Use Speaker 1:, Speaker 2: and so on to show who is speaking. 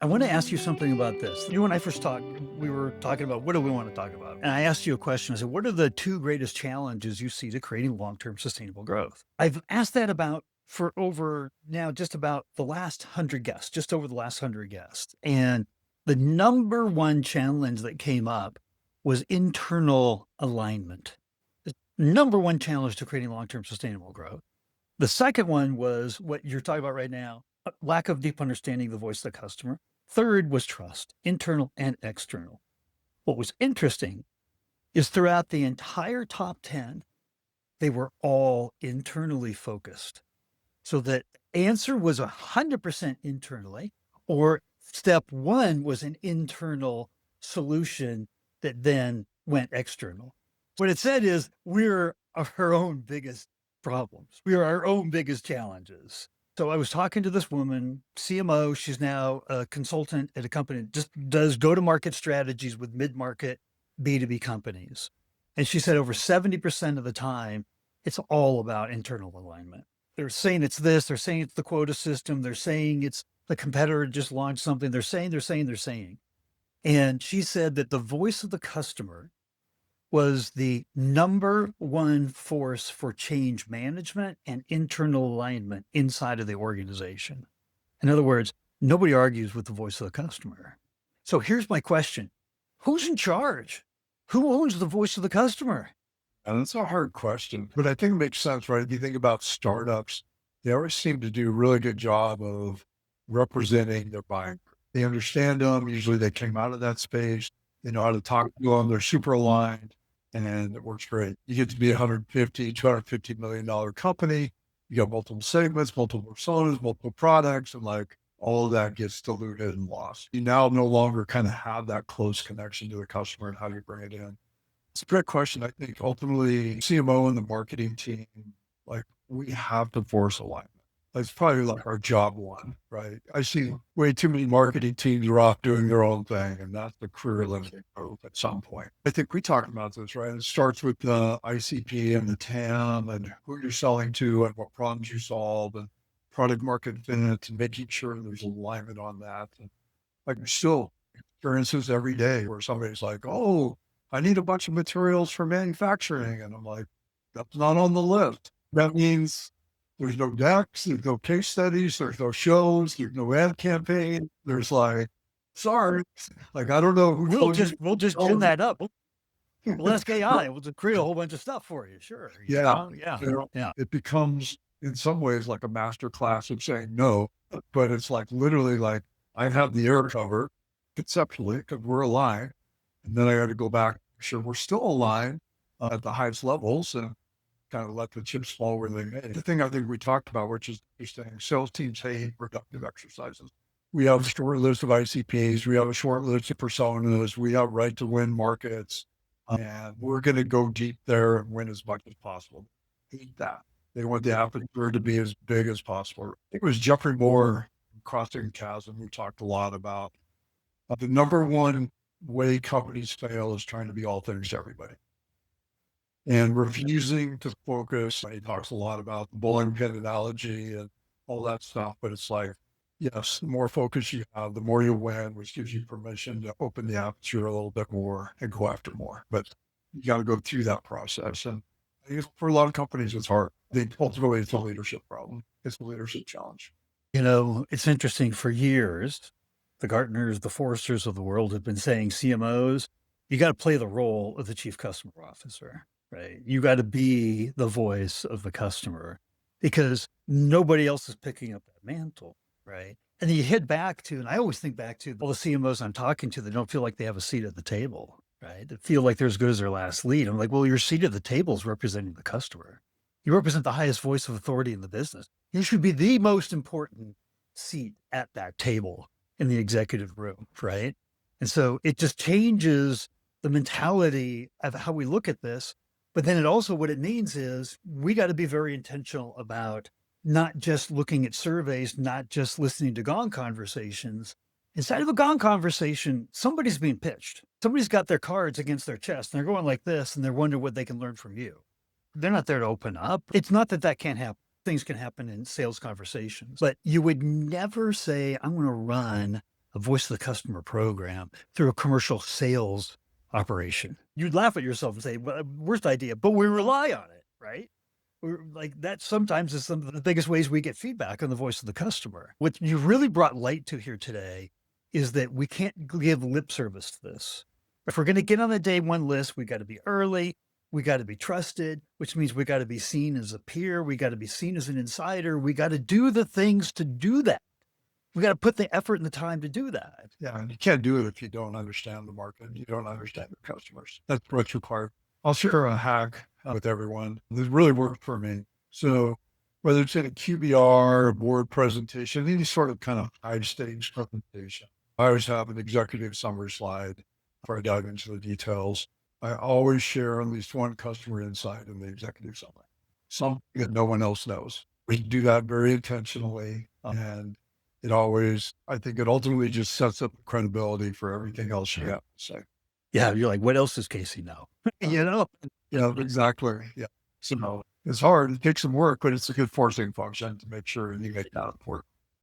Speaker 1: I want to ask you something about this. You and I first talked, we were talking about what do we want to talk about? And I asked you a question. I said, what are the two greatest challenges you see to creating long term sustainable growth? I've asked that about for over now just about the last 100 guests, just over the last 100 guests. And the number one challenge that came up was internal alignment. The number one challenge to creating long term sustainable growth. The second one was what you're talking about right now, lack of deep understanding of the voice of the customer. Third was trust, internal and external. What was interesting is throughout the entire top 10, they were all internally focused. So the answer was 100% internally, or step one was an internal solution that then went external. What it said is we're our own biggest problems. We are our own biggest challenges. So I was talking to this woman, CMO. She's now a consultant at a company that just does go-to-market strategies with mid-market B2B companies. And she said over 70% of the time, it's all about internal alignment. They're saying it's this, they're saying it's the quota system, they're saying it's the competitor just launched something, they're saying. And she said that the voice of the customer was the number one force for change management and internal alignment inside of the organization. In other words, nobody argues with the voice of the customer. So here's my question. Who's in charge? Who owns the voice of the customer?
Speaker 2: And that's a hard question, but I think it makes sense, right? If you think about startups, they always seem to do a really good job of representing their buyer. They understand them. Usually they came out of that space. They know how to talk to them. They're super aligned and it works great. You get to be a 150, $250 million company. You got multiple segments, multiple personas, multiple products, and like all of that gets diluted and lost. You now no longer kind of have that close connection to the customer and how do you bring it in? It's a great question. I think ultimately CMO and the marketing team, like we have to force alignment. That's probably like our job one, right? I see way too many marketing teams are off doing their own thing, and that's the career limiting move at some point. I think we talked about this, right? It starts with the ICP and the TAM and who you're selling to and what problems you solve and product market fit and making sure there's alignment on that. And like still experiences every day where somebody's like, oh, I need a bunch of materials for manufacturing. And I'm like, that's not on the list. That means there's no decks, there's no case studies, there's no shows, there's no ad campaign. There's like, sorry, like, I don't know who told you.
Speaker 1: We'll just gin that up. We'll ask AI. We'll just create a whole bunch of stuff for you. Sure.
Speaker 2: Yeah.
Speaker 1: Yeah.
Speaker 2: It becomes in some ways like a master class of saying no, but it's like literally like I have the air cover conceptually because we're aligned. And then I got to go back, make sure we're still aligned at the highest levels and kind of let the chips fall where they may. The thing I think we talked about, which is interesting, sales teams hate productive exercises. We have a short list of ICPs. We have a short list of personas. We have right to win markets. And we're going to go deep there and win as much as possible. Hate that. They want the aperture to be as big as possible. I think it was Jeffrey Moore, Crossing Chasm, who talked a lot about the number one way companies fail is trying to be all things to everybody and refusing to focus. He talks a lot about the bowling pin analogy and all that stuff, but it's like, yes, the more focus you have, the more you win, which gives you permission to open the aperture a little bit more and go after more. But you got to go through that process. And I think for a lot of companies, it's hard. I think ultimately it's a leadership problem. It's a leadership challenge.
Speaker 1: You know, it's interesting for years, the Gartners, the Forresters of the world have been saying CMOs, you got to play the role of the chief customer officer, right? You got to be the voice of the customer because nobody else is picking up that mantle, right? And then you head back to, and I always think back to all the CMOs I'm talking to that don't feel like they have a seat at the table, right? That feel like they're as good as their last lead. I'm like, well, your seat at the table is representing the customer. You represent the highest voice of authority in the business. You should be the most important seat at that table in the executive room, right? And so it just changes the mentality of how we look at this. But then it also, what it means is we got to be very intentional about not just looking at surveys, not just listening to gong conversations. Inside of a gong conversation, somebody's being pitched. Somebody's got their cards against their chest and they're going like this and they're wondering what they can learn from you. They're not there to open up. It's not that that can't happen. Things can happen in sales conversations, but you would never say, I'm going to run a voice of the customer program through a commercial sales operation. You'd laugh at yourself and say, well, worst idea, but we rely on it, right? We're like that sometimes is some of the biggest ways we get feedback on the voice of the customer. What you really brought light to here today is that we can't give lip service to this. If we're going to get on the day one list, we got to be early. We got to be trusted, which means we got to be seen as a peer. We got to be seen as an insider. We got to do the things to do that. We got to put the effort and the time to do that.
Speaker 2: Yeah, and you can't do it if you don't understand the market. You don't understand the customers. That's what's required. I'll share a hack with everyone. This really worked for me. So whether it's in a QBR, a board presentation, any sort of kind of high stage presentation, I always have an executive summary slide before I dive into the details. I always share at least one customer insight in the executive summary, something that no one else knows. We do that very intentionally, and I think it ultimately just sets up credibility for everything else you have to say.
Speaker 1: Yeah, you're like, what else does Casey know? You know?
Speaker 2: Yeah, exactly. Yeah. So it's hard. It takes some work, but it's a good forcing function to make sure you make that important.